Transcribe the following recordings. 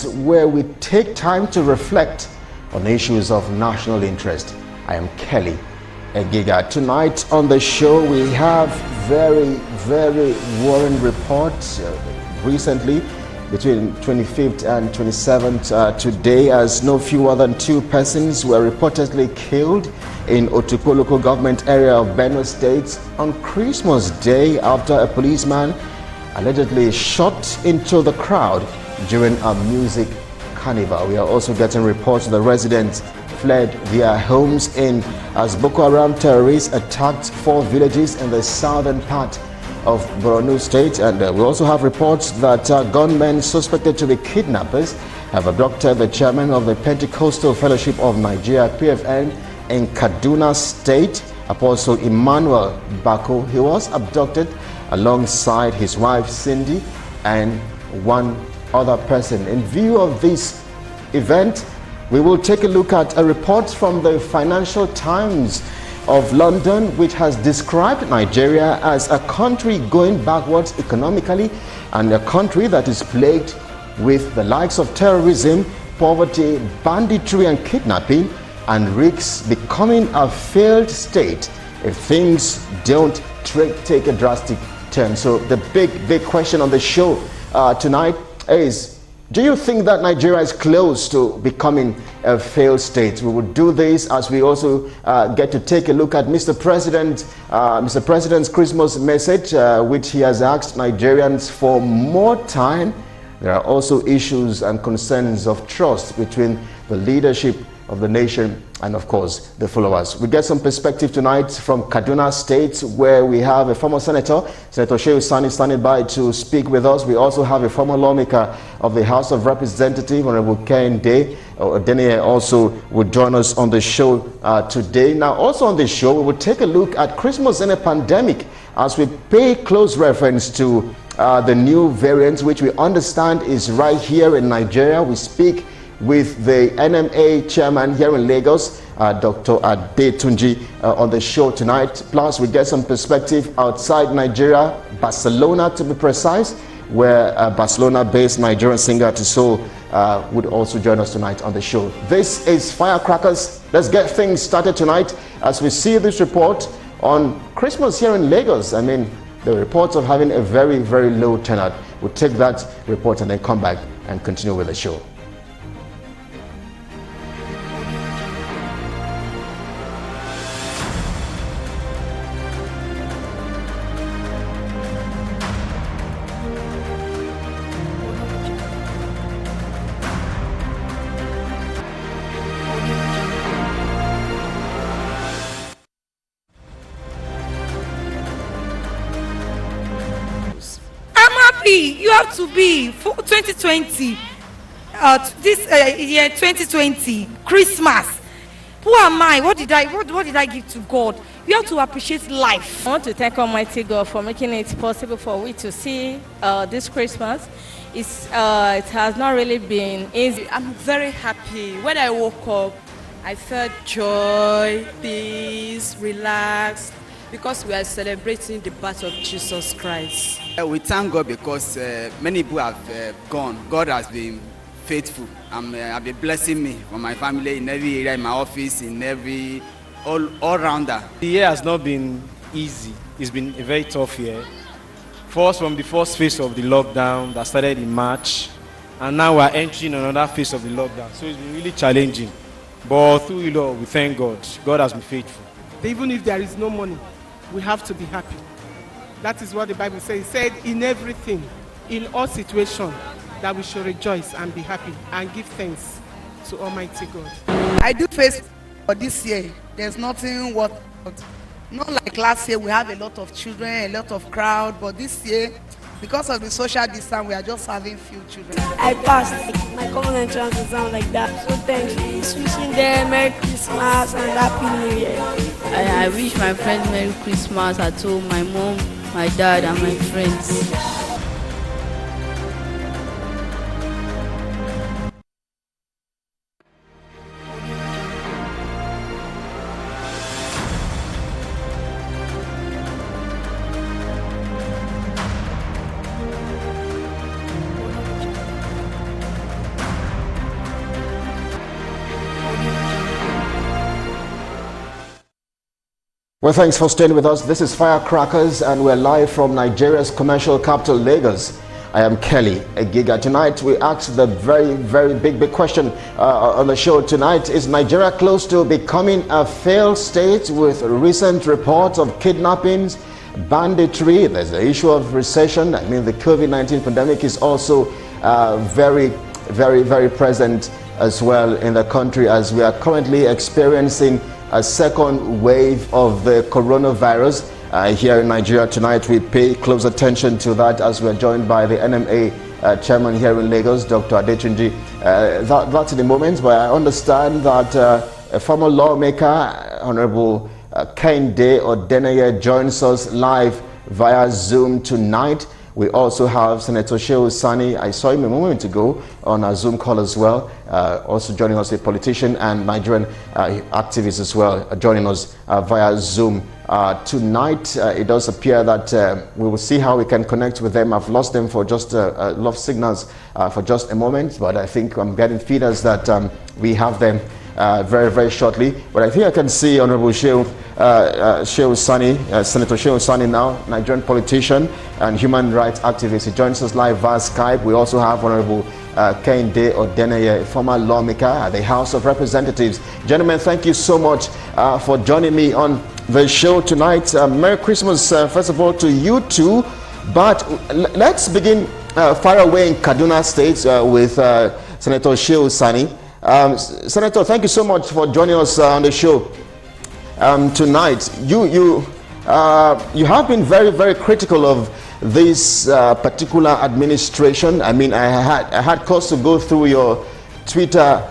where we take time to reflect on issues of national interest. I am Kelly Egiga. Tonight on the show we have very worrying reports recently between 25th and 27th today, as no fewer than 2 persons were reportedly killed in Otukpo local government area of Benue State on Christmas Day after a policeman allegedly shot into the crowd during a music carnival. We are also getting reports the residents fled their homes as Boko Haram terrorists attacked 4 villages in the southern part of Borno State, and we also have reports that gunmen suspected to be kidnappers have abducted the chairman of the Pentecostal Fellowship of Nigeria (PFN) in Kaduna State, Apostle Emmanuel Bako. He was abducted alongside his wife Cindy and one other person. In view of this event, we will take a look at a report from the Financial Times of London, which has described Nigeria as a country going backwards economically and a country that is plagued with the likes of terrorism, poverty, banditry and kidnapping, and risks becoming a failed state if things don't take a drastic turn. So the big question on the show tonight is, do you think that Nigeria is close to becoming a failed state? We will do this as we also get to take a look at Mr. President's Christmas message, which he has asked Nigerians for more time. There are also issues and concerns of trust between the leadership of the nation and, of course, the followers. We get some perspective tonight from Kaduna State, where we have a former senator, Senator Shehu Sani, standing by to speak with us. We also have a former lawmaker of the House of Representatives, Honorable Kehinde Odeniye, also would join us on the show today. Now, also on the show, we will take a look at Christmas in a pandemic as we pay close reference to the new variant, which we understand is right here in Nigeria. We speak with the NMA chairman here in Lagos, Dr. Adetunji, on the show tonight. Plus, we get some perspective outside Nigeria, Barcelona to be precise, where Barcelona-based Nigerian singer Tiso would also join us tonight on the show. This is Firecrackers. Let's get things started tonight as we see this report on Christmas here in Lagos. I mean, the reports of having a very low turnout. We'll take that report and then come back and continue with the show. You have to be for 2020, this year 2020 Christmas. Who am I? What did I give to God? You have to appreciate life. I want to thank Almighty God for making it possible for we to see this Christmas. It has not really been easy. I'm very happy. When I woke up, I felt joy, peace, relaxed, because we are celebrating the birth of Jesus Christ. We thank God because many people have gone. God has been faithful. Have been blessing me for my family in every area, in my office, in every all rounder. The year has not been easy. It's been a very tough year. For us, from the first phase of the lockdown that started in March, and now we're entering another phase of the lockdown. So it's been really challenging. But through it all, we thank God. God has been faithful. Even if there is no money, we have to be happy. That is what the Bible says. It said in everything, in all situations, that we should rejoice and be happy and give thanks to Almighty God. I do face for this year. There's nothing what, not like last year we have a lot of children, a lot of crowd, but this year, because of the social distance, we are just having few children. I passed my common entrance exam like that. So thanks. Wishing them Merry Christmas and Happy New Year. I wish my friends Merry Christmas at home, my mom, my dad, and my friends. Well, thanks for staying with us. This is Firecrackers, and we're live from Nigeria's commercial capital, Lagos. I am Kelly Egiga. Tonight, we ask the very big question on the show tonight. Is Nigeria close to becoming a failed state with recent reports of kidnappings, banditry? There's the issue of recession. I mean, the COVID-19 pandemic is also very present as well in the country, as we are currently experiencing a second wave of the coronavirus here in Nigeria. Tonight we pay close attention to that as we're joined by the NMA chairman here in Lagos, Dr. Adetunji. That's in the moment, but I understand that a former lawmaker, Honorable Kehinde Odeneye, joins us live via Zoom tonight. We also have Senator Shehu Sani. I saw him a moment ago on a Zoom call as well. Also joining us, a politician and Nigerian activist as well, joining us via Zoom. Tonight, it does appear that we will see how we can connect with them. I've lost them for just lost signals for just a moment, but I think I'm getting feeders that we have them very shortly. But I think I can see Honorable Shehu Sani, Senator Shehu Sani now, Nigerian politician and human rights activist. He joins us live via Skype. We also have Honorable Kehinde Odeneye, former lawmaker at the House of Representatives. Gentlemen, thank you so much for joining me on the show tonight. Merry Christmas, first of all, to you two. But let's begin far away in Kaduna State with Senator Shehu Sani. Senator, thank you so much for joining us on the show tonight. You have been very critical of this particular administration. I mean, I had cause to go through your Twitter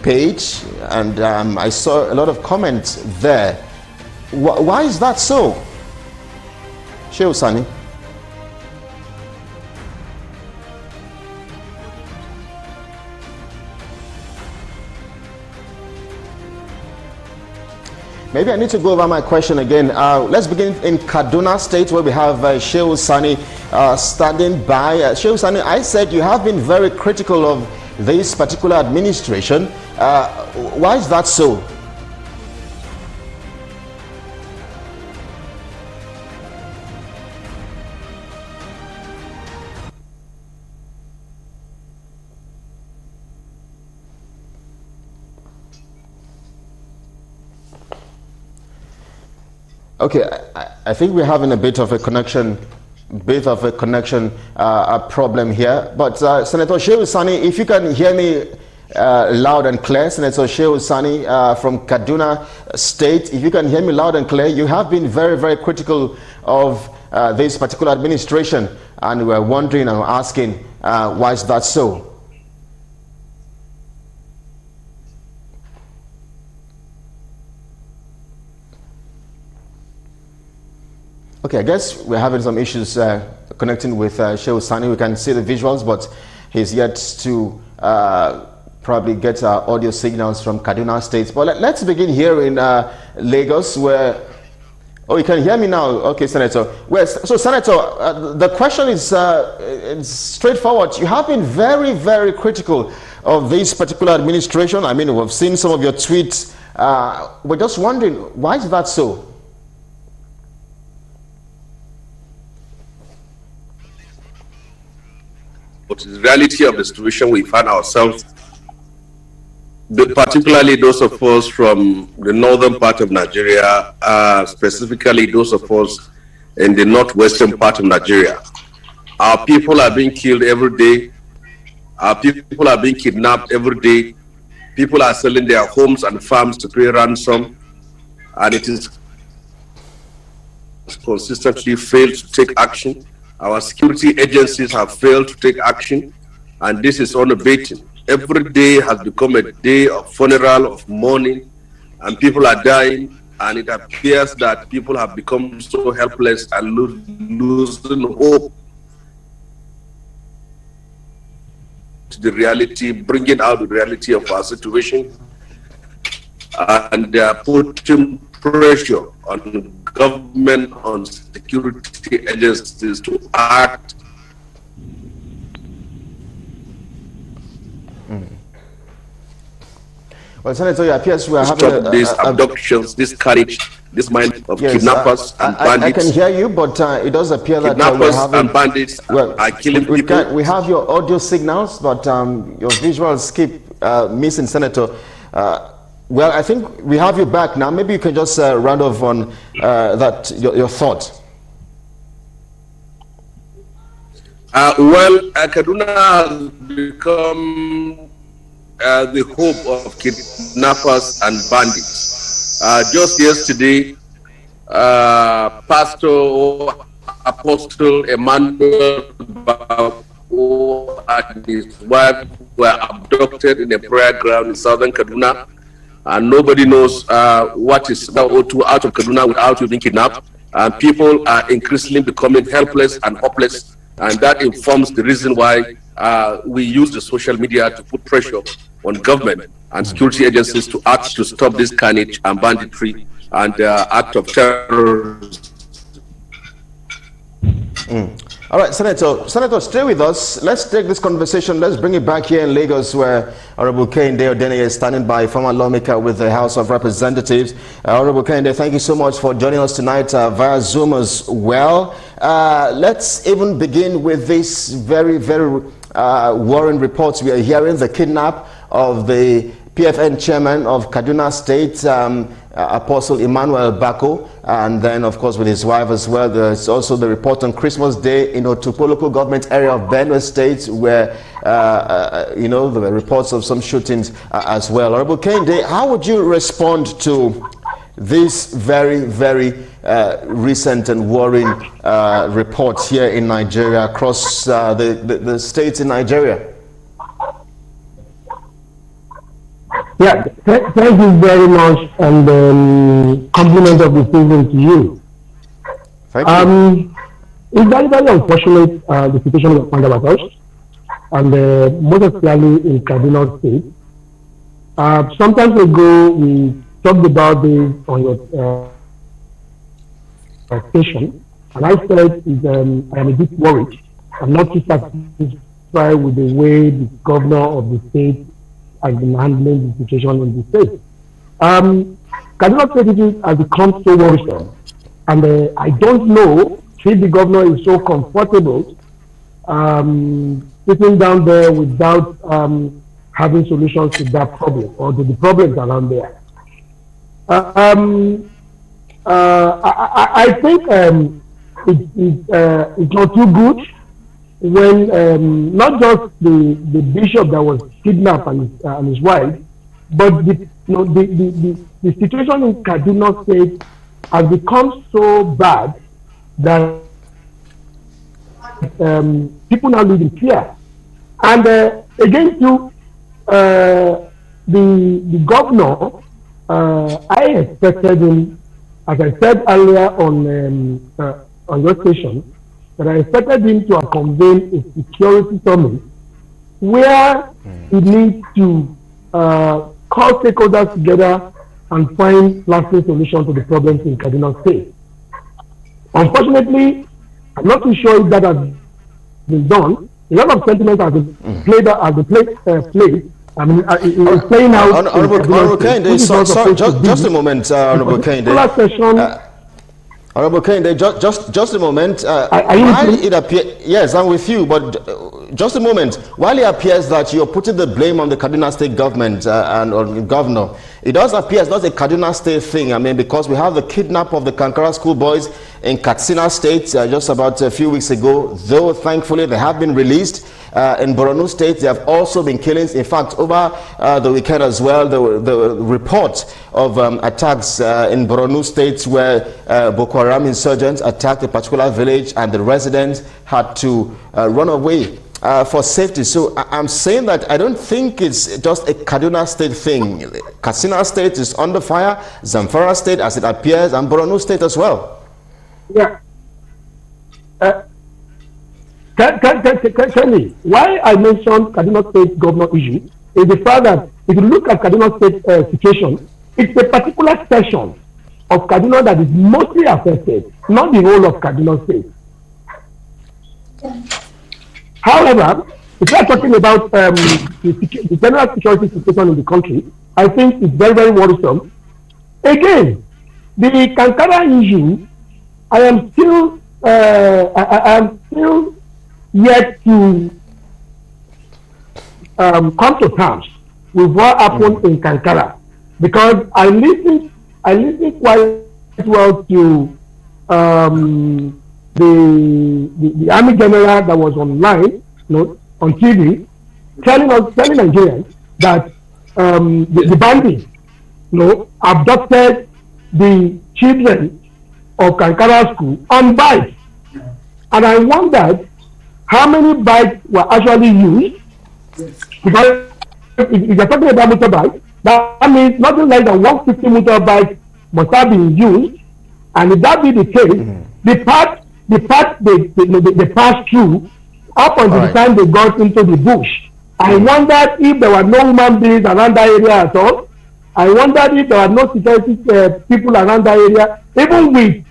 page, and I saw a lot of comments there. Why is that so, Shehu Sani? Maybe I need to go over my question again. Let's begin in Kaduna State, where we have Shehu Sani standing by. Shehu Sani, I said you have been very critical of this particular administration. Why is that so? Okay, I think we're having a bit of a connection problem here. But Senator Shehu Sani, if you can hear me loud and clear, Senator Shehu Sani from Kaduna State, if you can hear me loud and clear, you have been very critical of this particular administration, and we're wondering and asking why is that so? Okay, I guess we're having some issues connecting with Shehu Sani. We can see the visuals, but he's yet to probably get audio signals from Kaduna State. But let's begin here in Lagos, where... Oh, you can hear me now. Okay, Senator. Well, so, Senator, the question is it's straightforward. You have been very critical of this particular administration. I mean, we've seen some of your tweets. We're just wondering, why is that so? But the reality of the situation we find ourselves, particularly those of us from the northern part of Nigeria, specifically those of us in the northwestern part of Nigeria. Our people are being killed every day. Our people are being kidnapped every day. People are selling their homes and farms to pay ransom, and it is consistently failed to take action. Our security agencies have failed to take action, and this is unabated. Every day has become a day of funeral, of mourning, and people are dying, and it appears that people have become so helpless and losing hope to the reality, bringing out the reality of our situation, and they are putting pressure on the government, on security agencies to act. Well, Senator, it appears we are having these abductions, this carnage this mind of Yes, kidnappers and I bandits. can hear you, but it does appear that Kidnappers and bandits are killing people. We have your audio signals, but your visuals keep missing, Senator. Well, I think we have you back now. Maybe you can just round off on your thought. Kaduna has become the hope of kidnappers and bandits. Just yesterday, Pastor Apostle Emmanuel Bako and his wife were abducted in a prayer ground in southern Kaduna, and nobody knows what is out of Kaduna without being kidnapped. And people are increasingly becoming helpless and hopeless, and that informs the reason why we use the social media to put pressure on government and security agencies to act to stop this carnage and banditry and act of terror. All right, Senator, stay with us. Let's take this conversation. Let's bring it back here in Lagos, where Honorable Kehinde Odeneye is standing by, former lawmaker with the House of Representatives. Honorable Kehinde, thank you so much for joining us tonight via Zoom as well. Let's even begin with this very, very worrying reports we are hearing: the kidnap of the PFN chairman of Kaduna State, Apostle Emmanuel Bako, and then of course with his wife as well. There's also the report on Christmas Day in Otukpo local government area of Benue State, where there were reports of some shootings as well. Honorable Kehinde, how would you respond to this very, very recent and worrying reports here in Nigeria, across the states in Nigeria? Yeah, thank you very much, and compliment of the season to you. Thank you. It's very, very unfortunate the situation of Pandavatos, and most especially in Kaduna State. Some time ago, we talked about this on your station, and I said I am a bit worried. I'm not too satisfied with the way the governor of the state has been handling the situation in the state. Kaduna State has become so worrisome, and I don't know if the governor is so comfortable sitting down there without having solutions to that problem or to the problems around there. I think it's not too good when not just the bishop that was kidnapped and his wife, but the situation in Kaduna State has become so bad that people now live in fear. And again, too, the governor, I expected him, as I said earlier on your station, that I expected him to have convened a security summit where he needs to call stakeholders together and find lasting solutions to the problems in Kaduna State. Unfortunately, I'm not too sure if that has been done. A lot of sentiment has been played. I mean, it's playing out. Honorable Kehinde, just a moment, Honorable Kehinde. Honorable Kehinde, just a moment. While it appears, yes, I'm with you, but just a moment. While it appears that you're putting the blame on the Kaduna State government and on the governor, it does appear it's not a Kaduna State thing. I mean, because we have the kidnap of the Kankara schoolboys in Katsina State just about a few weeks ago, though thankfully they have been released. In Borno State, there have also been killings. In fact, over the weekend as well, the report of attacks in Borno State where Boko Haram insurgents attacked a particular village and the residents had to run away for safety. So I'm saying that I don't think it's just a Kaduna State thing. Katsina State is under fire, Zamfara State as it appears, and Borno State as well. Yeah. Tell me, why I mentioned Kaduna State governor issue is the fact that if you look at Kaduna State situation, it's a particular section of Kaduna that is mostly affected, not the whole of Kaduna State. However, if we are talking about the general security situation in the country, I think it's very, very worrisome. Again, the Kankara issue, I am still yet to come to terms with what happened in Kankara, because I listened quite well to the army general that was online, on TV, telling Nigerians that the bandits, abducted the children of Kankara school on bikes, and I wondered how many bikes were actually used, because if you're talking about motorbikes, that means nothing less than 150 motorbikes must have been used, and if that be the case, the part they passed through up until the time they got into the bush. I wondered if there were no human beings around that area at all. I wondered if there were no security people around that area, even with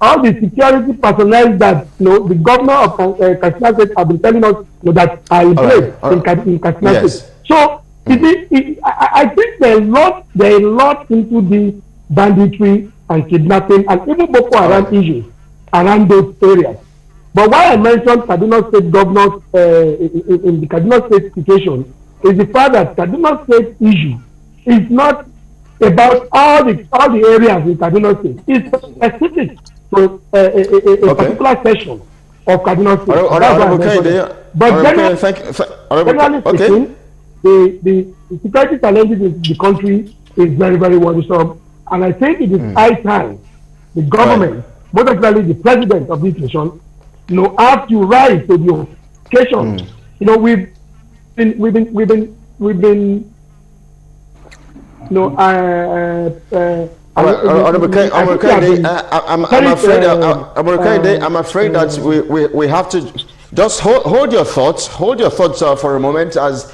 all the security personnel that the governor of Katsina State have been telling us that are in place in Katsina State. So I think there is a lot into the banditry and kidnapping and even Boko Haram issues around those areas. But why I mentioned Kaduna State governors in the Kaduna State situation is the fact that Kaduna State issue is not about all the areas in Kaduna State. It's specific to a particular section of Kaduna State. But generally speaking, the security challenges in the country is very, very worrisome. And I think it is high time the government, most especially the president of this nation, have to rise to the occasion. We've been I'm afraid that we have to just hold your thoughts for a moment as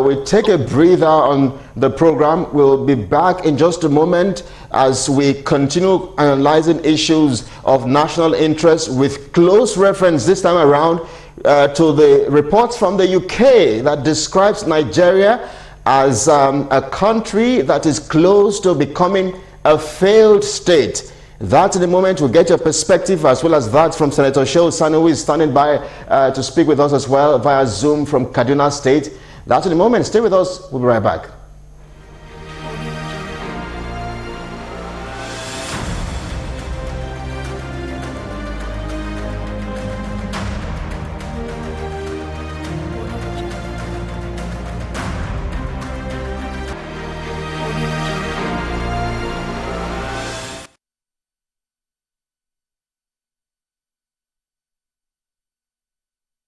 we take a breather on the program. We'll be back in just a moment as we continue analyzing issues of national interest with close reference this time around to the reports from the UK that describes Nigeria as a country that is close to becoming a failed state. That in a moment we'll get your perspective, as well as that from Senator Shehu Sani, who is standing by to speak with us as well via Zoom from Kaduna State. That's in a moment. Stay with us. We'll be right back.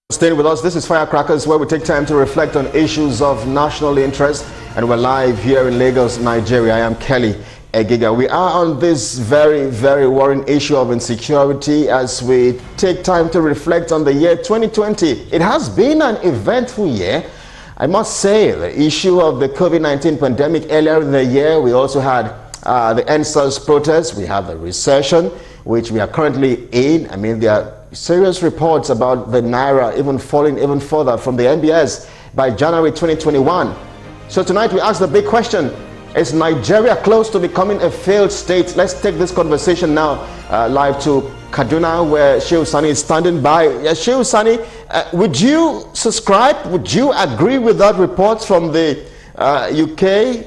Staying with us, this is Firecrackers, where we take time to reflect on issues of national interest, and we're live here in Lagos, Nigeria. I am Kelly Egiga. We are on this very, very worrying issue of insecurity as we take time to reflect on the year 2020. It has been an eventful year, I must say. The issue of the COVID-19 pandemic earlier in the year, we also had the NSAS protests, we have the recession, which we are currently in. I mean, there are serious reports about the Naira even falling even further from the NBS by January 2021. So tonight we ask the big question: is Nigeria close to becoming a failed state? Let's take this conversation now live to Kaduna, where Shehu Sani is standing by. Shehu Sani, would you subscribe? Would you agree with that report from the UK,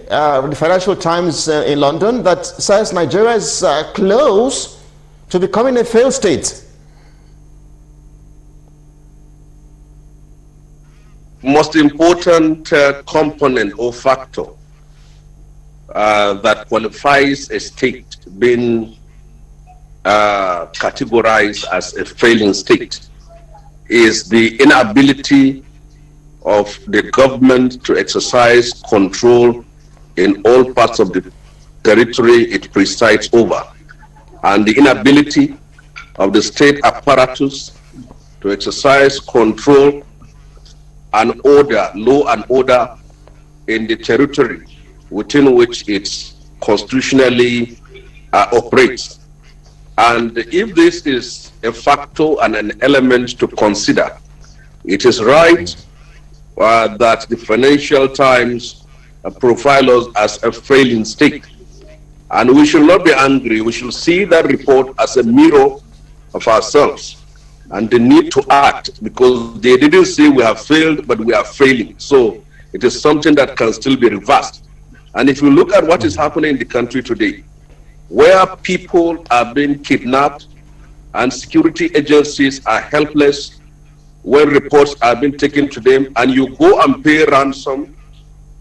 the Financial Times in London, that says Nigeria is close to becoming a failed state? Most important component or factor that qualifies a state being categorized as a failing state is the inability of the government to exercise control in all parts of the territory it presides over, and the inability of the state apparatus to exercise control and order, law and order in the territory within which it constitutionally operates. And if this is a factor and an element to consider, it is right that the Financial Times profile us as a failing state. And we should not be angry. We should see that report as a mirror of ourselves and the need to act, because they didn't say we have failed, but we are failing. So it is something that can still be reversed. And if you look at what is happening in the country today, where people are being kidnapped and security agencies are helpless when reports are being taken to them, and you go and pay ransom,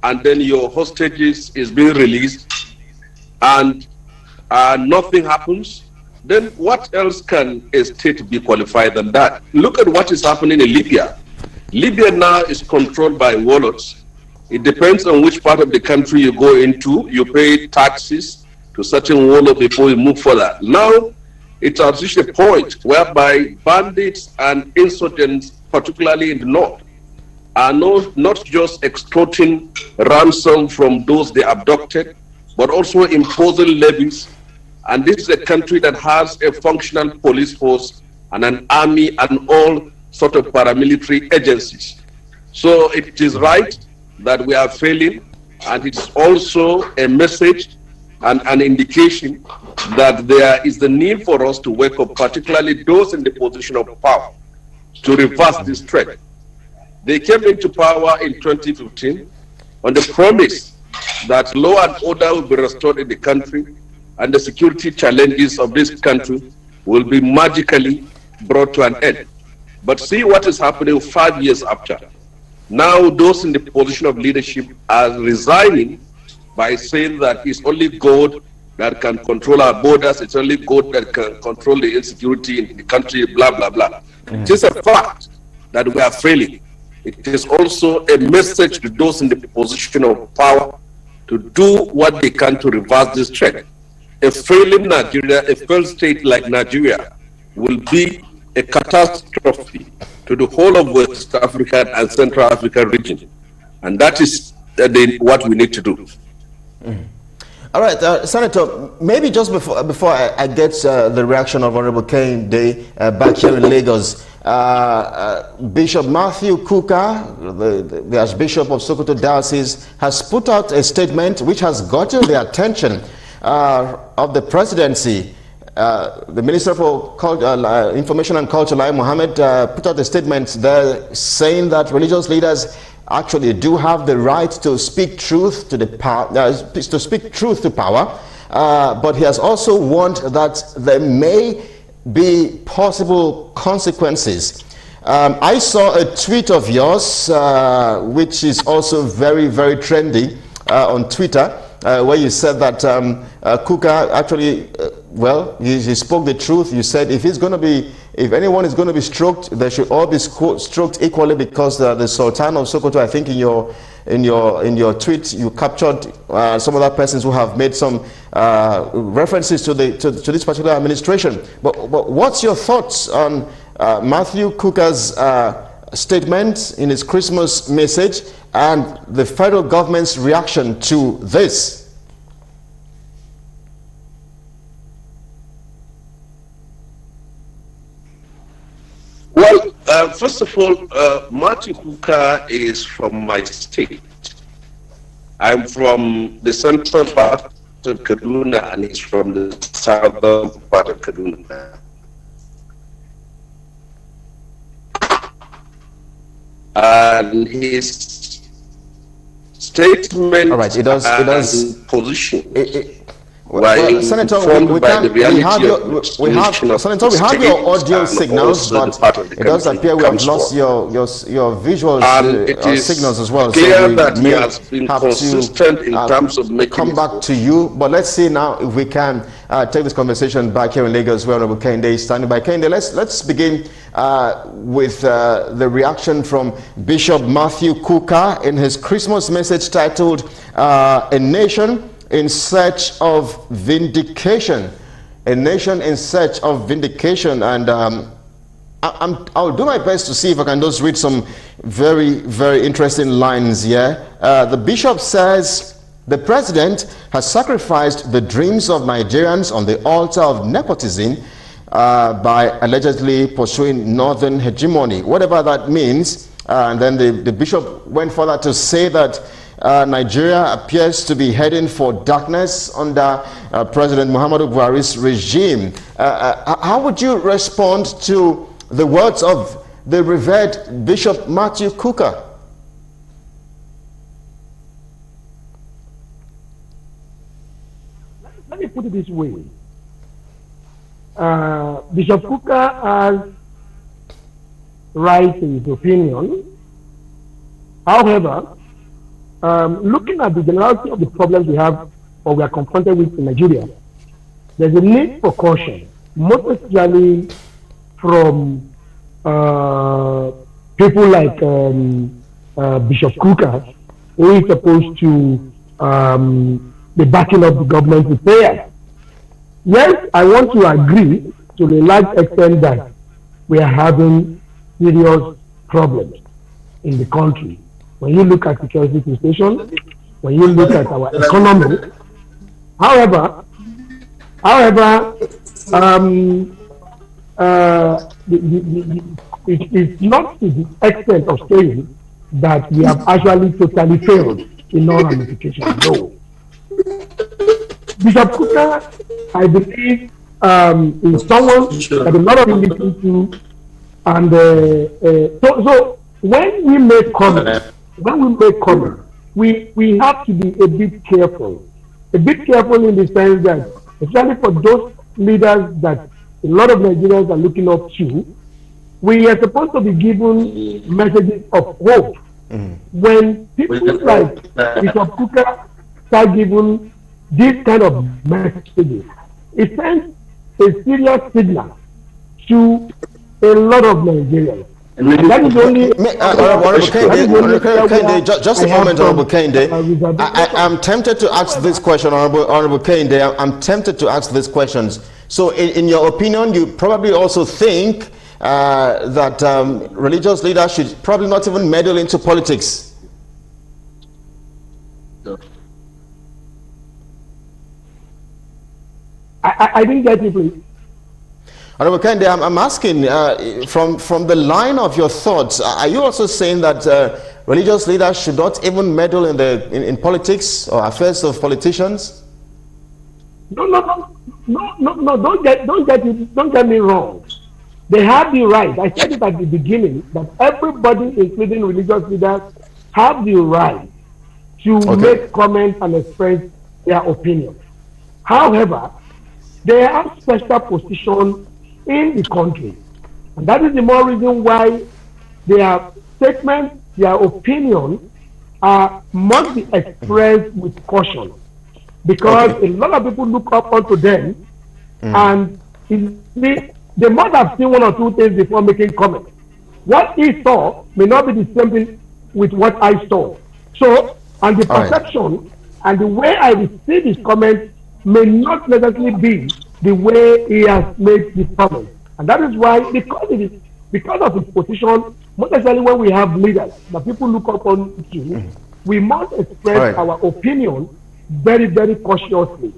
and then your hostages is being released, and nothing happens, then what else can a state be qualified than that? Look at what is happening in Libya. Libya now is controlled by warlords. It depends on which part of the country you go into. You pay taxes to certain warlords before you move further. Now, it has reached a point whereby bandits and insurgents, particularly in the north, are not just extorting ransom from those they abducted, but also imposing levies. And this is a country that has a functional police force and an army and all sort of paramilitary agencies. So it is right that we are failing, and it's also a message and an indication that there is the need for us to wake up, particularly those in the position of power, to reverse this trend. They came into power in 2015 on the promise that law and order will be restored in the country, and the security challenges of this country will be magically brought to an end. But see what is happening 5 years after. Now those in the position of leadership are resigning by saying that it's only God that can control our borders, it's only God that can control the insecurity in the country, blah, blah, blah. It is a fact that we are failing. It is also a message to those in the position of power to do what they can to reverse this trend. A failing Nigeria, a failed state like Nigeria, will be a catastrophe to the whole of West Africa and Central African region. And that is what we need to do. All right, Senator, maybe just before I get the reaction of Honorable Kehinde back here in Lagos, Bishop Matthew Kukah, the Archbishop of Sokoto Diocese, has put out a statement which has gotten the attention of the presidency. The Minister for Information and Culture, Lai Mohammed, put out a statement there saying that religious leaders actually do have the right to speak truth to the power, to speak truth to power, but he has also warned that there may be possible consequences. I saw a tweet of yours, which is also very, very trendy on Twitter, where you said that Kukah actually, well, he spoke the truth. You said if anyone is going to be stroked, they should all be stroked equally, because the Sultan of Sokoto, I think in your tweet, you captured some other persons who have made some references to this particular administration. But what's your thoughts on Matthew Kukah's statement in his Christmas message and the federal government's reaction to this? Well, first of all, Matthew Kukah is from my state. I'm from the central part of Kaduna, and he's from the southern part of Kaduna. And his statement, all right, it does position. Well, Senator, we have your audio signals, but it does appear we have lost your visuals signals as well. Clear so we that he has been consistent in terms of making come back to you. But let's see now if we can take this conversation back here in Lagos, where Honorable Kehinde is standing by. Kehinde, let's begin with the reaction from Bishop Matthew Kukah in his Christmas message titled "A Nation in Search of Vindication." A nation in search of vindication. And I'll do my best to see if I can just read some very, very interesting lines here. The bishop says, the president has sacrificed the dreams of Nigerians on the altar of nepotism by allegedly pursuing northern hegemony, whatever that means. And then the bishop went further to say that Nigeria appears to be heading for darkness under President Muhammadu Buhari's regime. How would you respond to the words of the revered Bishop Matthew Kukah? Let me put it this way. Bishop Kukah has right in his opinion. However, looking at the generality of the problems we have or we are confronted with in Nigeria, there's a need for caution, most especially from people like Bishop Kukah, who is supposed to be backing up the government with prayers. Yes, I want to agree to a large extent that we are having serious problems in the country. When you look at security situation, when you look at our economy, however, it's not to the extent of saying that we have actually totally failed in all ramifications. No. Bishop Kukah, I believe, is someone that a lot of people listen to, and so when we make comments, we have to be a bit careful in the sense that, especially for those leaders that a lot of Nigerians are looking up to, we are supposed to be given messages of hope. When people like Bishop Kukah start giving this kind of messages, it sends a serious signal to a lot of Nigerians. That is only just a moment, Honorable Kehinde. I'm tempted to ask this question, Honorable Kehinde. I'm tempted to ask these questions. So, in your opinion, you probably also think that religious leaders should probably not even meddle into politics. I didn't get you, please. Honorable Kehinde, I'm asking from the line of your thoughts, are you also saying that religious leaders should not even meddle in politics or affairs of politicians? No, don't get me wrong. They have the right. I said it at the beginning that everybody, including religious leaders, have the right to make comments and express their opinion. However, they have special position in the country, and that is the more reason why their statements, their opinion, must be expressed with caution, because a lot of people look up onto them, and they must have seen one or two things before making comments. What he saw may not be the same thing with what I saw. So, and the perception and the way I receive his comments may not necessarily be the way he has made the comment. And that is why, because of his position, most especially when we have leaders that people look up on to, we must express our opinion very, very cautiously.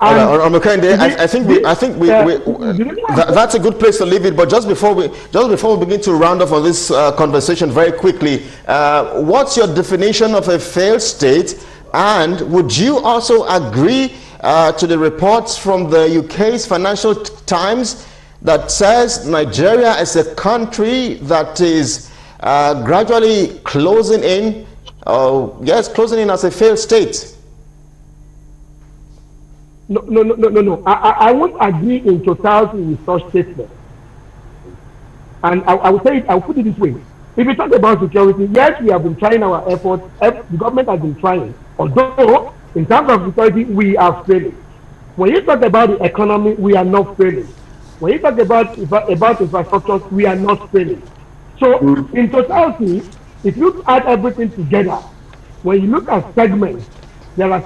I think that's a good place to leave it. But just before we begin to round off on this conversation very quickly, what's your definition of a failed state? And would you also agree to the reports from the UK's Financial Times that says Nigeria is a country that is gradually closing in, closing in as a failed state? No. I won't agree in totality with such statements. And I will say it, I will put it this way. If you talk about security, yes, we have been trying our efforts. The government has been trying. Although, in terms of security, we are failing. When you talk about the economy, we are not failing. When you talk about infrastructure, we are not failing. So, in totality, if you add everything together, when you look at segments, there are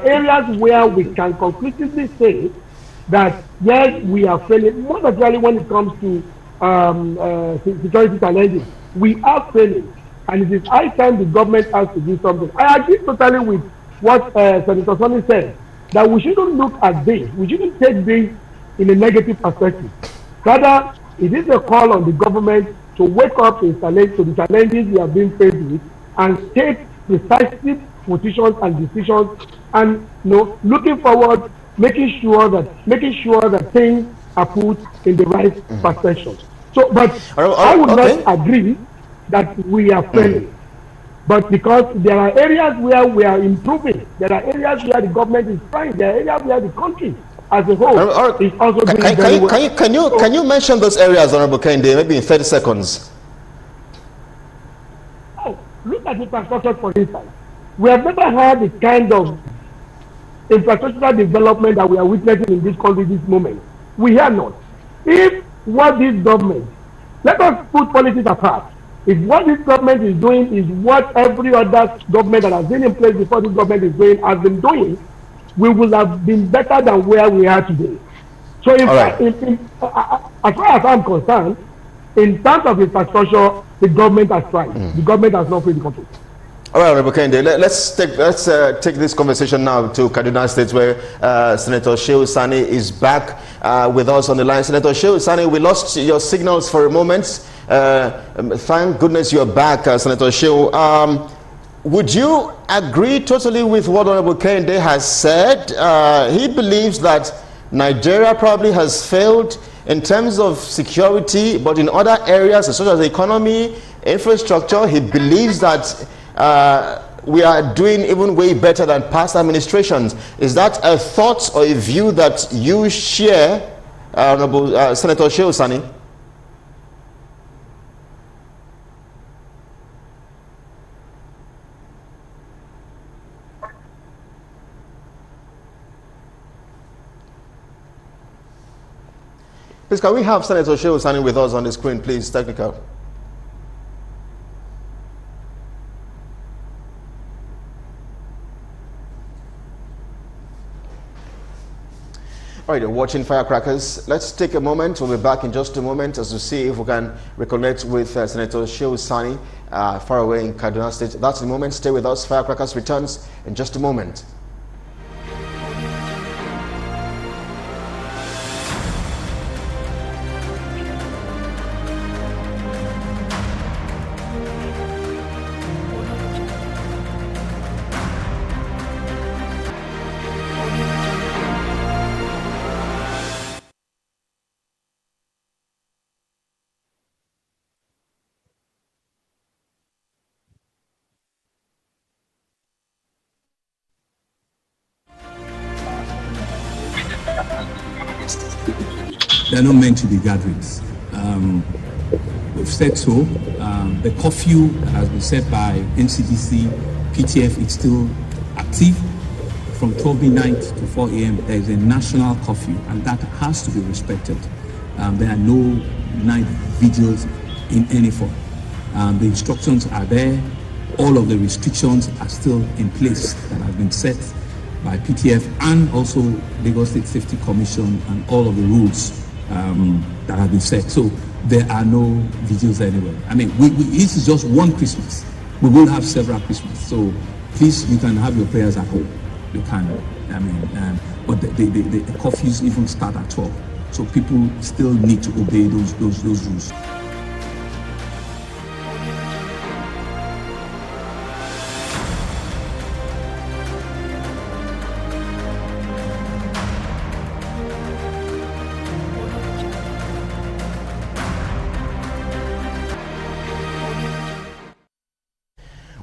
areas where we can conclusively say that yes, we are failing, most especially when it comes to security challenges. We are failing, and it is high time the government has to do something. I agree totally with what Senator Sonny said, that we shouldn't look at this, we shouldn't take this in a negative perspective. Rather, it is a call on the government to wake up to the challenges we are being faced with and take decisive positions and decisions, and looking forward, making sure that things are put in the right perspective. So, but I would not agree that we are failing. But because there are areas where we are improving, there are areas where the government is trying, there are areas where the country as a whole is also doing very well. Can you mention those areas, Honorable Kehinde, maybe in 30 seconds? Look at infrastructure, for instance. We have never had the kind of infrastructural development that we are witnessing in this country this moment. We are not. If what this government, let us put politics apart, if what this government is doing is what every other government that has been in place before this government is doing has been doing, we will have been better than where we are today. So as far as I'm concerned, in terms of infrastructure, the government has tried. The government has not failed the country. All right, Honorable Kehinde, let's take this conversation now to Kaduna State, where Senator Shehu Sani is back with us on the line. Senator Shehu Sani, we lost your signals for a moment. Thank goodness you're back, Senator Shehu. Would you agree totally with what Honorable Kehinde has said? He believes that Nigeria probably has failed in terms of security, but in other areas such as the economy, infrastructure, he believes that we are doing even way better than past administrations. Is that a thought or a view that you share, Honorable Senator Shehu Sani? Please, can we have Senator Shehu Sani with us on the screen, please? Technical. All right, you're watching Firecrackers. Let's take a moment. We'll be back in just a moment as we see if we can reconnect with Senator Shehu Sani far away in Kaduna State. That's the moment. Stay with us. Firecrackers returns in just a moment. They're not meant to be gatherings. We've said so. The curfew that has been set by NCDC, PTF, is still active. From 12 midnight to 4 a.m. there is a national curfew, and that has to be respected. There are no night vigils in any form. The instructions are there. All of the restrictions are still in place that have been set by PTF and also Lagos State Safety Commission, and all of the rules that have been set. So there are no vigils anywhere. I mean, this is just one Christmas. We will have several Christmas. So please, you can have your prayers at home. You can. I mean, but the curfews even start at 12. So people still need to obey those rules.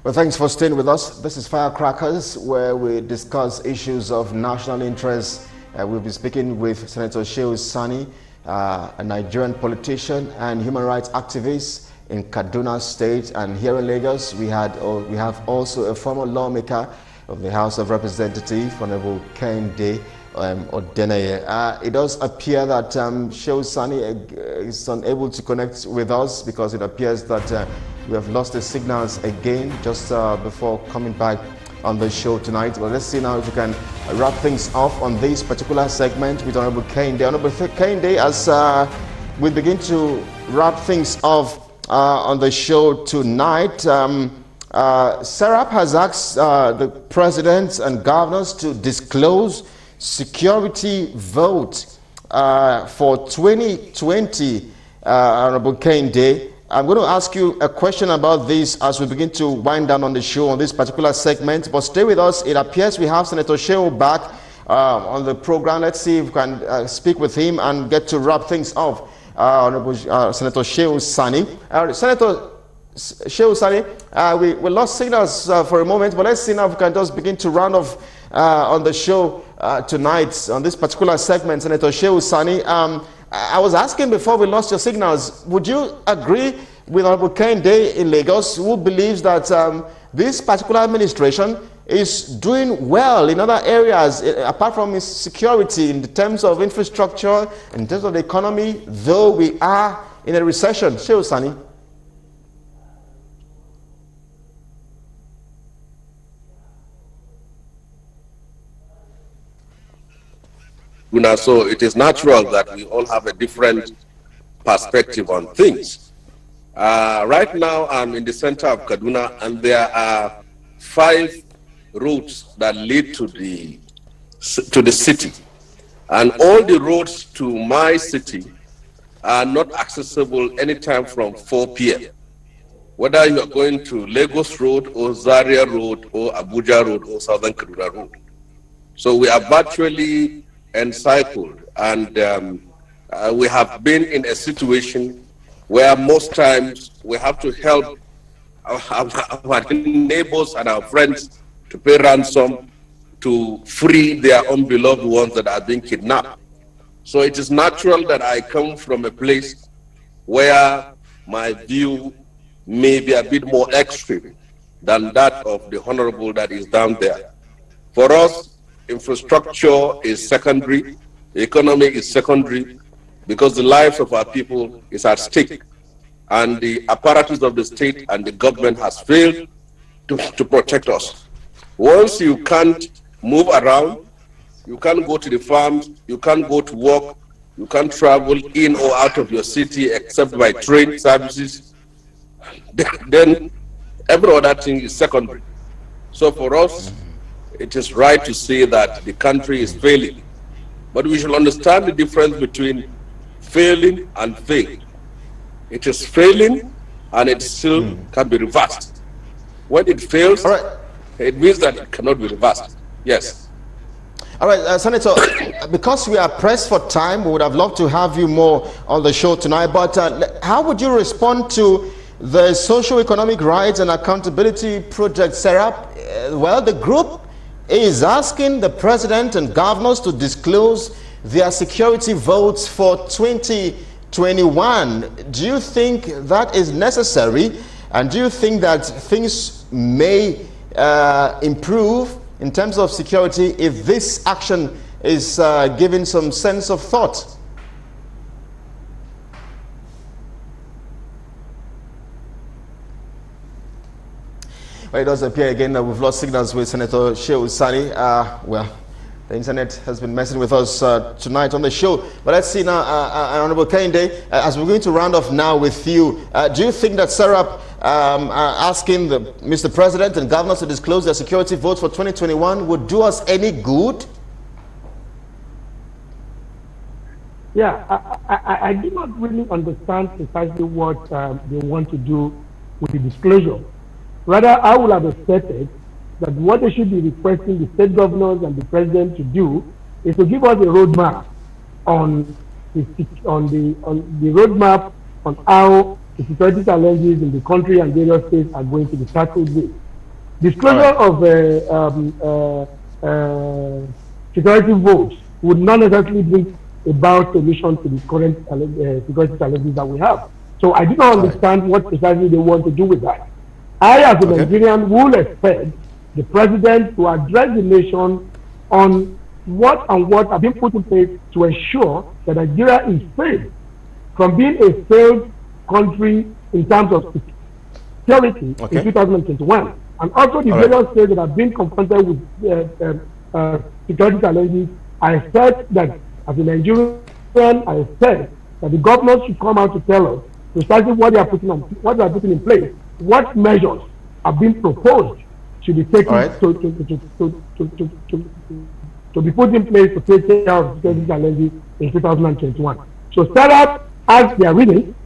Well, thanks for staying with us. This is Firecrackers, where we discuss issues of national interest. We'll be speaking with Senator Shehu Sani, a Nigerian politician and human rights activist in Kaduna State. And here in Lagos, we have also a former lawmaker of the House of Representatives, Honorable Kehinde Odeneye. It does appear that Shehu Sani is unable to connect with us because it appears that we have lost the signals again just before coming back on the show tonight. Well, let's see now if we can wrap things off on this particular segment with Honorable Kehinde. Honorable Kehinde, as we begin to wrap things off on the show tonight, Serap has asked the presidents and governors to disclose security vote for 2020, Honorable Kehinde. I'm going to ask you a question about this as we begin to wind down on the show on this particular segment. But stay with us. It appears we have Senator Shehu back on the program. Let's see if we can speak with him and get to wrap things up. Honorable Senator Shehu Sani. Senator Shehu Sani, we lost signals for a moment, but let's see now if we can just begin to round off on the show tonight on this particular segment. Senator Shehu Sani, I was asking before we lost your signals, would you agree with Honorable Kehinde in Lagos, who believes that this particular administration is doing well in other areas, apart from its security, in terms of infrastructure, in terms of the economy, though we are in a recession? Shehu Sani. So it is natural that we all have a different perspective on things. Right now, I'm in the center of Kaduna, and there are 5 routes that lead to the city. And all the roads to my city are not accessible anytime from 4 p.m. Whether you are going to Lagos Road or Zaria Road or Abuja Road or Southern Kaduna Road. So we are virtually encircled, and we have been in a situation where most times we have to help our neighbors and our friends to pay ransom to free their own beloved ones that are being kidnapped. So it is natural that I come from a place where my view may be a bit more extreme than that of the honorable that is down there. For us, infrastructure is secondary, the economy is secondary, because the lives of our people is at stake, and the apparatus of the state and the government has failed to protect us. Once you can't move around, you can't go to the farms, you can't go to work, you can't travel in or out of your city except by train services, then every other thing is secondary. So for us, it is right to say that the country is failing. But we should understand the difference between failing and failed. It is failing and it still can be reversed. When it fails, it means that it cannot be reversed. Yes. All right, Senator, because we are pressed for time, we would have loved to have you more on the show tonight. But how would you respond to the Socio-Economic Rights and Accountability Project, SERAP? Well, the group is asking the president and governors to disclose their security votes for 2021. Do you think that is necessary? And do you think that things may improve in terms of security if this action is given some sense of thought? Well, it does appear again that we've lost signals with Senator Shehu Sani. Well, the internet has been messing with us tonight on the show. But let's see now, Honorable Kehinde, as we're going to round off now with you, do you think that SERAP asking Mr. President and governors to disclose their security votes for 2021 would do us any good? Yeah, I do not really understand precisely what they want to do with the disclosure. Rather, I would have expected that what they should be requesting the state governors and the president to do is to give us a roadmap on the roadmap on how the security challenges in the country and various states are going to be tackled with. Disclosure of security votes would not necessarily bring about solution to the current security challenges that we have. So I do not understand what precisely they want to do with that. I, as a Nigerian, will expect the president to address the nation on what have been put in place to ensure that Nigeria is saved from being a failed country in terms of security in 2021. And also the various states that have been confronted with security challenges. I expect that as a Nigerian, I expect that the governors should come out to tell us precisely what they are putting in place. What measures have been proposed should be taken to be put in place to take care of security challenges in 2021. So SERAP, as they are reading,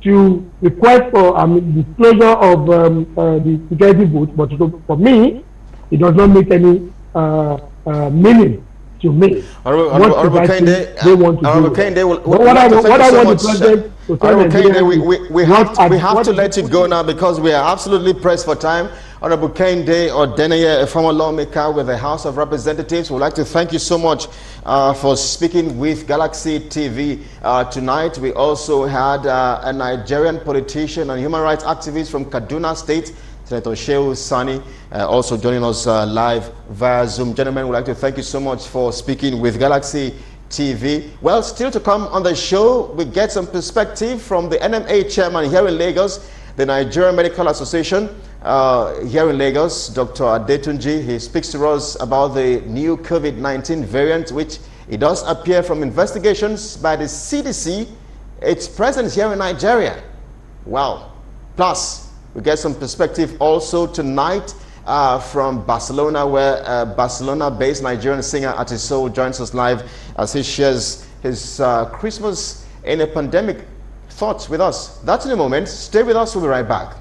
to request for disclosure of the security vote, but for me, it does not make any meaning to me. Honorable Kehinde, we have to let you go now because we are absolutely pressed for time. Honorable Kehinde Odeneye, a former lawmaker with the House of Representatives, would like to thank you so much for speaking with Galaxy TV tonight. We also had a Nigerian politician and human rights activist from Kaduna State, Senator Shehu Sani, also joining us live via Zoom. Gentlemen, we'd like to thank you so much for speaking with Galaxy TV. Well, still to come on the show, we get some perspective from the NMA chairman here in Lagos, the Nigerian Medical Association here in Lagos, Dr. Adetunji. He speaks to us about the new COVID-19 variant, which it does appear from investigations by the CDC, its presence here in Nigeria. Wow. Plus, we get some perspective also tonight from Barcelona, where Barcelona-based Nigerian singer Artiso joins us live as he shares his Christmas in a pandemic thoughts with us. That's in a moment. Stay with us. We'll be right back.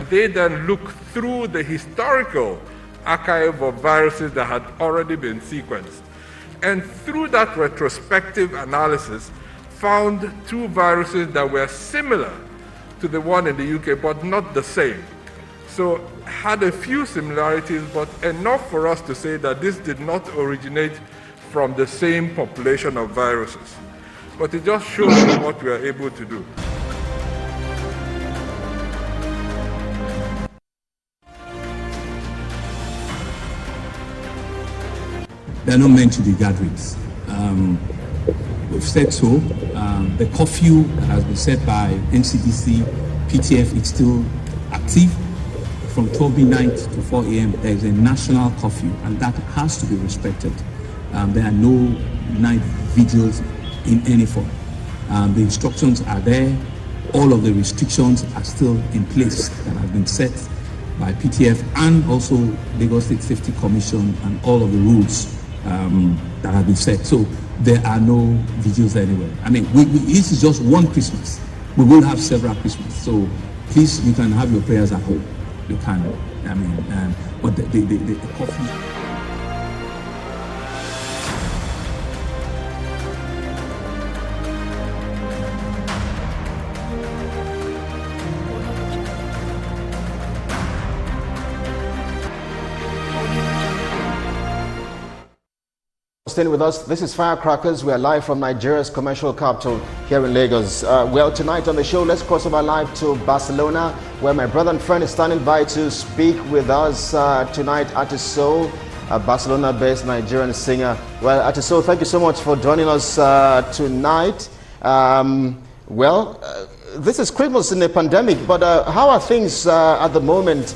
They then look through the historical archive of viruses that had already been sequenced. And through that retrospective analysis, found two viruses that were similar to the one in the UK, but not the same. So had a few similarities, but enough for us to say that this did not originate from the same population of viruses. But it just shows what we are able to do. They're not meant to be gatherings. We've said so. The curfew that has been set by NCDC, PTF, is still active. From 12 midnight to 4 a.m. there is a national curfew, and that has to be respected. There are no night vigils in any form. The instructions are there. All of the restrictions are still in place that have been set by PTF and also Lagos State Safety Commission, and all of the rules that have been set. So there are no vigils anywhere. I mean, this is just one Christmas. We will have several Christmas. So please, you can have your prayers at home. You can. I mean, but the coffee. Staying with us, this is Firecrackers. We are live from Nigeria's commercial capital here in Lagos. Well, tonight on the show, let's cross over live to Barcelona, where my brother and friend is standing by to speak with us tonight. Artiso, a Barcelona-based Nigerian singer. Well, Artiso, thank you so much for joining us tonight. This is Christmas in a pandemic, but how are things at the moment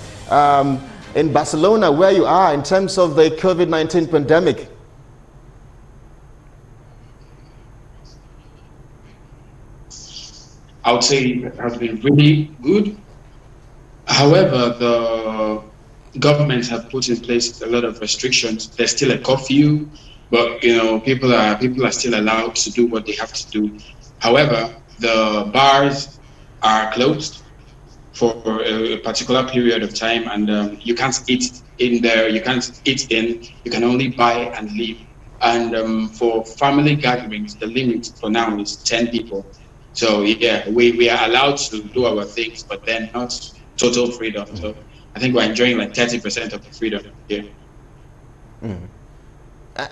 in Barcelona, where you are, in terms of the COVID-19 pandemic? I would say it has been really good. However, the governments have put in place a lot of restrictions. There's still a curfew, but people are still allowed to do what they have to do. However, the bars are closed for a particular period of time, and you can't eat in there. You can't eat in. You can only buy and leave. And for family gatherings, the limit for now is 10 people. So yeah, we are allowed to do our things, but then not total freedom. So I think we're enjoying like 30% of the freedom here.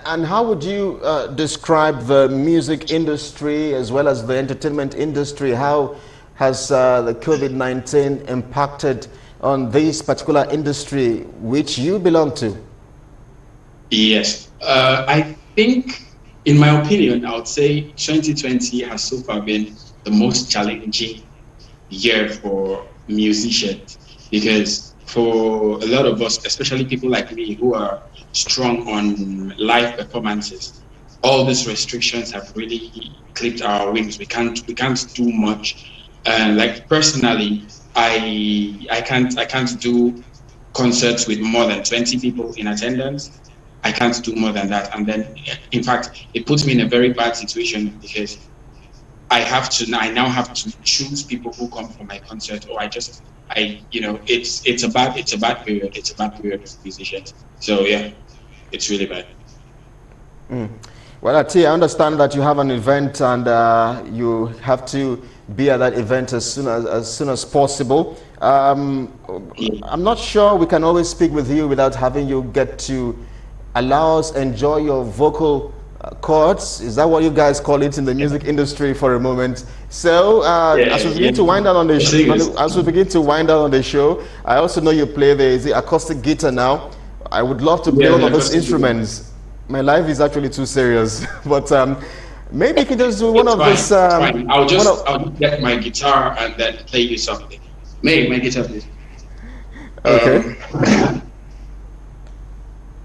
And how would you describe the music industry as well as the entertainment industry? How has the COVID-19 impacted on this particular industry which you belong to? Yes, I think, in my opinion, I would say 2020 has so far been the most challenging year for musicians, because for a lot of us, especially people like me who are strong on live performances. All these restrictions have really clipped our wings. We can't do much. Like personally, I can't do concerts with more than 20 people in attendance. I can't do more than that. And then, in fact, it puts me in a very bad situation because I now have to choose people who come for my concert, or it's a bad period. It's a bad period for musicians. So yeah, it's really bad. Well, I understand that you have an event and you have to be at that event as soon as possible. I'm not sure we can always speak with you without having you get to allow us enjoy your vocal chords. Is that what you guys call it in the music industry for a moment? So as we begin to wind down on the show, I also know you play the acoustic guitar now. I would love to play one of those instruments. My life is actually too serious, but maybe you can just do one of those. I'll just get my guitar and then play you something. My guitar, please. Okay.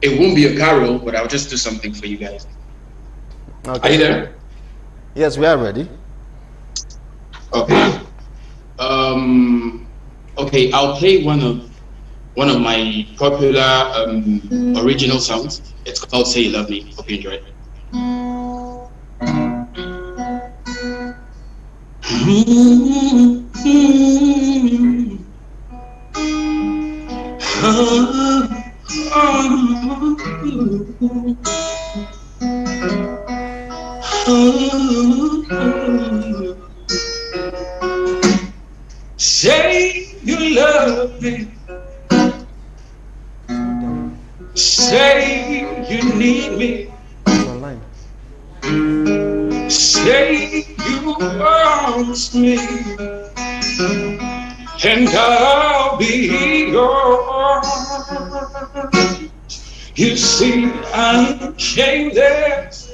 It won't be a carol, but I'll just do something for you guys. Okay. Are you there? Yes, we are ready. Okay. Okay, I'll play one of my popular original songs. It's called "Say You Love Me." Hope you enjoy it. Say you love me. Say you need me. Say you want me, and I'll be yours. You see, I'm shameless.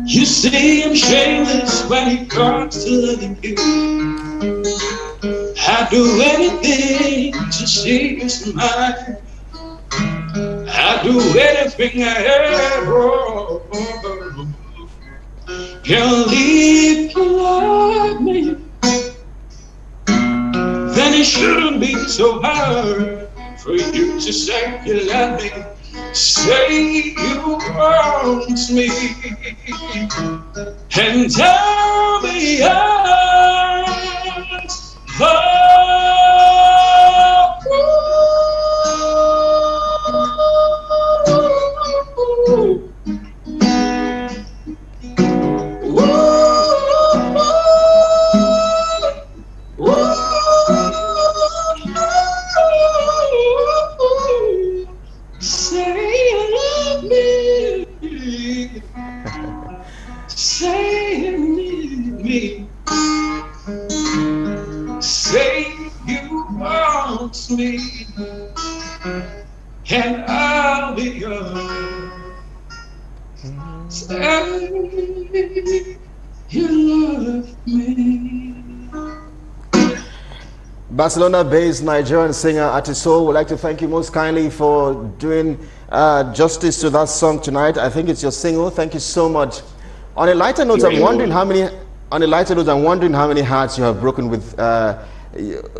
You see, I'm shameless when it comes to loving you. I'd do anything to see you smile. I'd do anything I ever. Girl, if you love me, then it shouldn't be so hard for you to say you love me. Say you want me, and tell me say you need me. Say you want me, and I'll be yours. Say you love me. Barcelona-based Nigerian singer Atiso would like to thank you most kindly for doing justice to that song tonight. I think it's your single. Thank you so much. On a lighter note, I'm wondering how many hearts you have broken with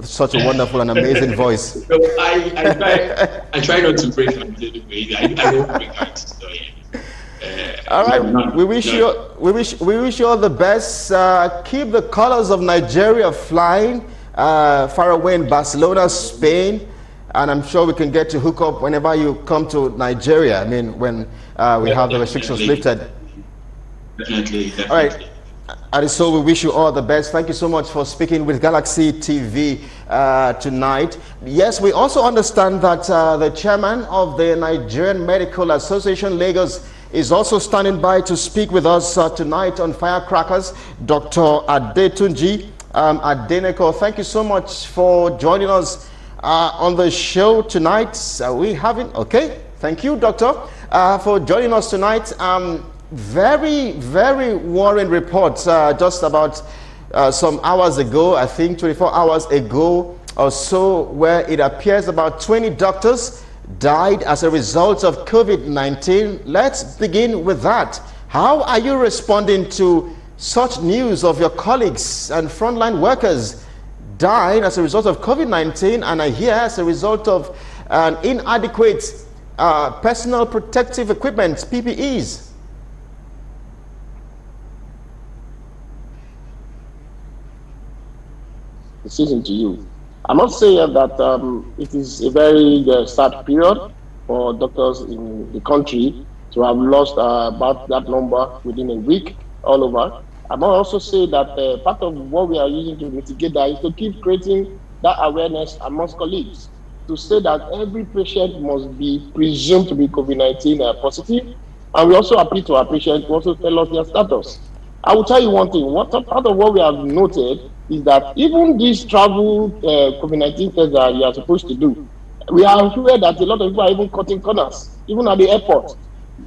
such a wonderful and amazing voice. So I try not to break them. I don't break hearts. So yeah. All right, we wish you all the best. Keep the colors of Nigeria flying far away in Barcelona, Spain, and I'm sure we can get to hook up whenever you come to Nigeria. I mean, when we have the restrictions lifted. Definitely. All right, Atiso, we wish you all the best. Thank you so much for speaking with Galaxy TV tonight. Yes, we also understand that the chairman of the Nigerian Medical Association Lagos is also standing by to speak with us tonight on Firecrackers, Dr. Adetunji Adeneko. Thank you so much for joining us on the show tonight. Okay, thank you, Doctor, for joining us tonight. Very, very worrying report just about some hours ago, I think 24 hours ago or so, where it appears about 20 doctors died as a result of COVID-19. Let's begin with that. How are you responding to such news of your colleagues and frontline workers dying as a result of COVID-19 and are here as a result of inadequate personal protective equipment, PPEs? Decision to you. I must say that it is a very sad period for doctors in the country to have lost about that number within a week all over. I must also say that part of what we are using to mitigate that is to keep creating that awareness amongst colleagues, to say that every patient must be presumed to be COVID-19 positive. And we also appeal to our patients to also tell us their status. I will tell you one thing, part of what we have noted is that even these travel COVID-19 tests that you are supposed to do, we are aware that a lot of people are even cutting corners, even at the airport.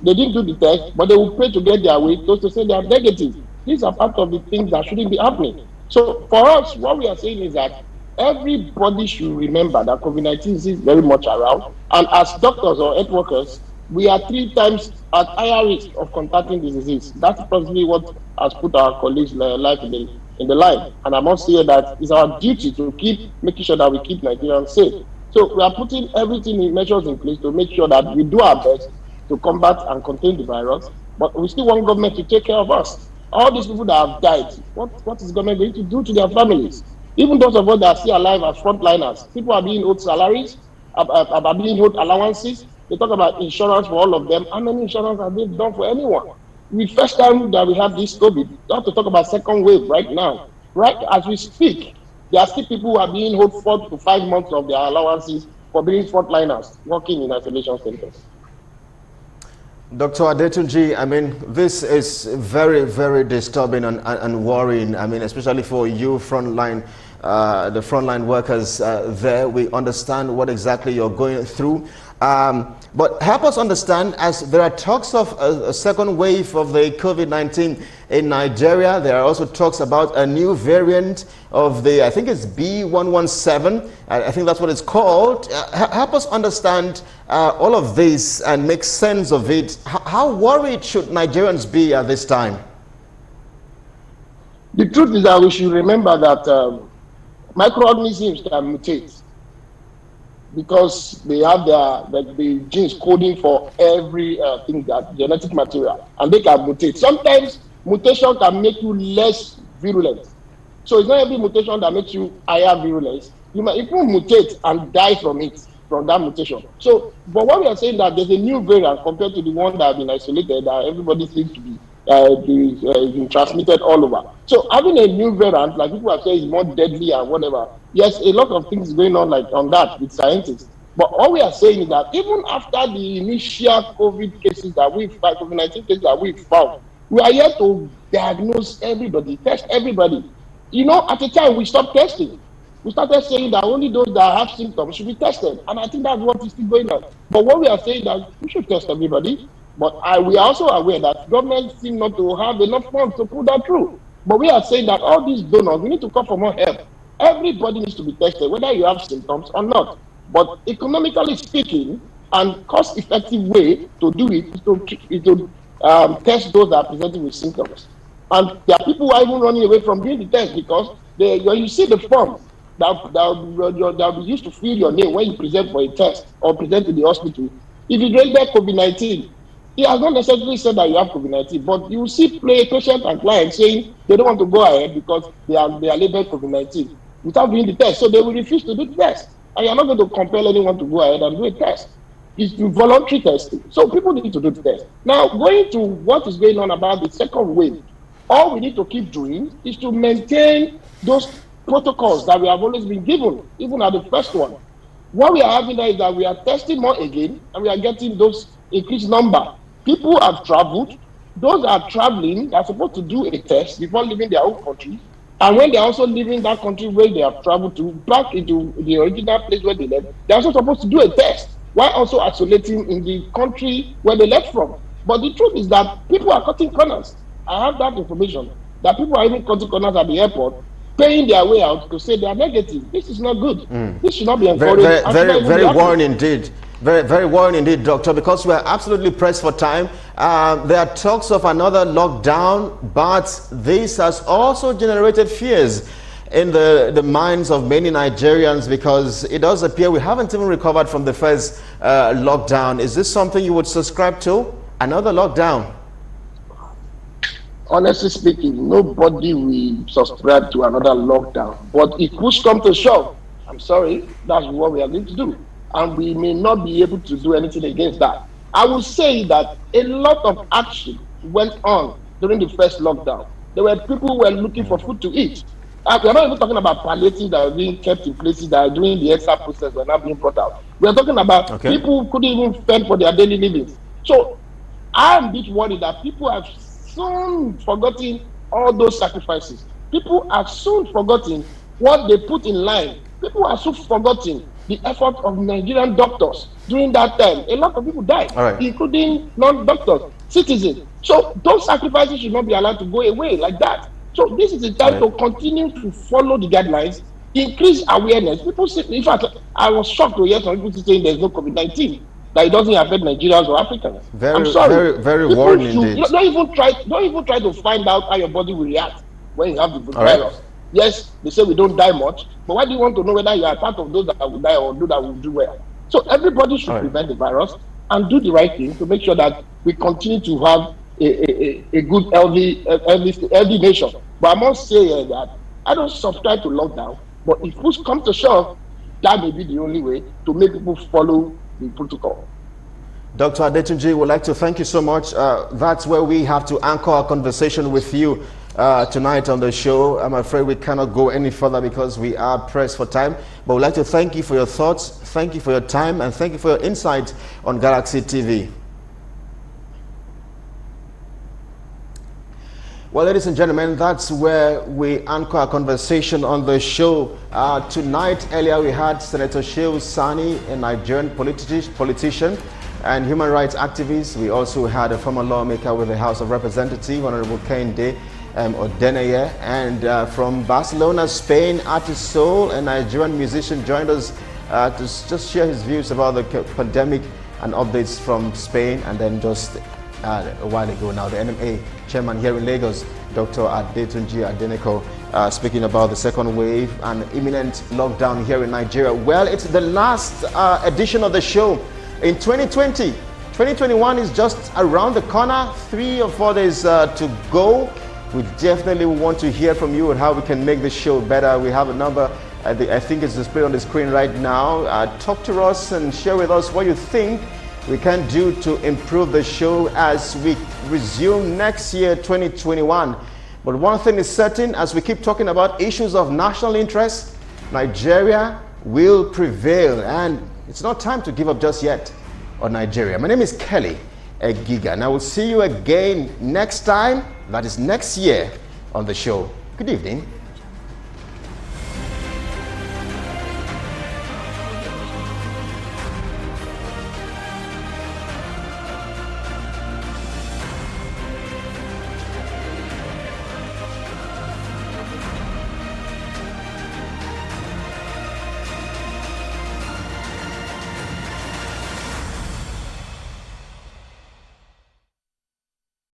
They didn't do the test, but they will pay to get their way just to say they are negative. These are part of the things that shouldn't be happening. So for us, what we are saying is that everybody should remember that COVID-19 is very much around. And as doctors or health workers, we are 3 times at higher risk of contracting the disease. That's possibly what has put our colleagues' life in the line. And I must say that it's our duty to keep making sure that we keep Nigerians safe. So we are putting everything in measures in place to make sure that we do our best to combat and contain the virus, but we still want government to take care of us. All these people that have died, what is government going to do to their families? Even those of us that are still alive as frontliners, people are being owed salaries, are being owed allowances. They talk about insurance for all of them. How many insurance have they done for anyone? The first time that we have this COVID, not to talk about second wave right now. Right as we speak, there are still people who are being owed 4 to 5 months of their allowances for being frontliners, working in isolation centers. Dr. Adetunji, I mean, this is very, very disturbing and worrying. I mean, especially for you frontline, the frontline workers there. We understand what exactly you're going through. But help us understand, as there are talks of a second wave of the COVID-19 in Nigeria, there are also talks about a new variant of the, I think it's B117, I think that's what it's called. Help us understand all of this and make sense of it. How worried should Nigerians be at this time? The truth is that we should remember that microorganisms can mutate, because they have the genes coding for every thing, that genetic material, and they can mutate. Sometimes mutation can make you less virulent. So it's not every mutation that makes you higher virulence. You might even mutate and die from it, from that mutation. So, but what we are saying that there's a new variant compared to the one that has been isolated, that everybody seems to be being transmitted all over. So having a new variant, like people have said, is more deadly and whatever. Yes, a lot of things going on like on that with scientists. But all we are saying is that even after the initial COVID cases that we found, COVID-19 cases that we found, we are here to diagnose everybody, test everybody. You know, at the time we stopped testing. We started saying that only those that have symptoms should be tested. And I think that's what is still going on. But what we are saying that we should test everybody. But we are also aware that government seem not to have enough funds to put that through. But we are saying that all these donors, we need to come for more help. Everybody needs to be tested, whether you have symptoms or not. But economically speaking, and cost-effective way to do it is to test those that are presenting with symptoms. And there are people who are even running away from doing the test because when you see the form that will be used to fill your name when you present for a test or present to the hospital, if you get COVID-19, he has not necessarily said that you have COVID-19, but you will see patient and clients saying they don't want to go ahead because they are labeled COVID-19 without doing the test. So they will refuse to do the test. And you're not going to compel anyone to go ahead and do a test. It's voluntary testing. So people need to do the test. Now, going to what is going on about the second wave, all we need to keep doing is to maintain those protocols that we have always been given, even at the first one. What we are having now is that we are testing more again, and we are getting those increased number. People have traveled. Those that are traveling are supposed to do a test before leaving their own country. And when they're also leaving that country where they have traveled to, back into the original place where they left, they're also supposed to do a test, while also isolating in the country where they left from. But the truth is that people are cutting corners. I have that information, that people are even cutting corners at the airport, paying their way out to say they are negative. This is not good. This should not be encouraged. Very worrying indeed. Very, very worrying indeed, Doctor, because we are absolutely pressed for time. There are talks of another lockdown, but this has also generated fears in the minds of many Nigerians, because it does appear we haven't even recovered from the first lockdown. Is this something you would subscribe to? Another lockdown? Honestly speaking, nobody will subscribe to another lockdown. But if push comes to shove, I'm sorry, that's what we are going to do. And we may not be able to do anything against that. I will say that a lot of action went on during the first lockdown. There were people who were looking for food to eat. We're not even talking about palliatives that are being kept in places that are doing the extra process were not being brought out. We're talking about people who couldn't even fend for their daily living. So I'm a bit worried that people have soon forgotten all those sacrifices. People have soon forgotten what they put in line. People have soon forgotten the effort of Nigerian doctors during that time. A lot of people died, including non-doctors, citizens. So those sacrifices should not be allowed to go away like that. So this is the time to continue to follow the guidelines, increase awareness. People say, in fact, I was shocked to hear some people saying there's no COVID-19, that it doesn't affect Nigerians or Africans. I'm sorry. Very worrying indeed. Don't even try to find out how your body will react when you have the virus. Yes, they say we don't die much, but why do you want to know whether you are part of those that will die or those that will do well? So everybody should prevent the virus and do the right thing to make sure that we continue to have a good, healthy nation. But I must say that I don't subscribe to lockdown, but if push comes to shove, that may be the only way to make people follow the protocol. Dr. Adetunji, would like to thank you so much. That's where we have to anchor our conversation with you tonight on the show. I'm afraid we cannot go any further because we are pressed for time. But we'd like to thank you for your thoughts, thank you for your time, and thank you for your insight on Galaxy TV. Well, ladies and gentlemen, that's where we anchor our conversation on the show. Tonight, earlier we had Senator Shehu Sani, a Nigerian politician and human rights activist. We also had a former lawmaker with the House of Representatives, Honorable Kehinde Odeneye, and from Barcelona, Spain, artist soul and Nigerian musician joined us to just share his views about the pandemic and updates from Spain. And then just a while ago now, the NMA chairman here in Lagos, Dr. Adetunji Adeneko, speaking about the second wave and imminent lockdown here in Nigeria. Well, it's the last edition of the show in 2020. 2021 is just around the corner, 3 or 4 days to go. We definitely want to hear from you and how we can make the show better. We have a number, I think it's displayed on the screen right now. Talk to us and share with us what you think we can do to improve the show as we resume next year, 2021. But one thing is certain, as we keep talking about issues of national interest, Nigeria will prevail, and it's not time to give up just yet on Nigeria. My name is Kelly Egiga, and I will see you again next time, that is next year, on the show. Good evening.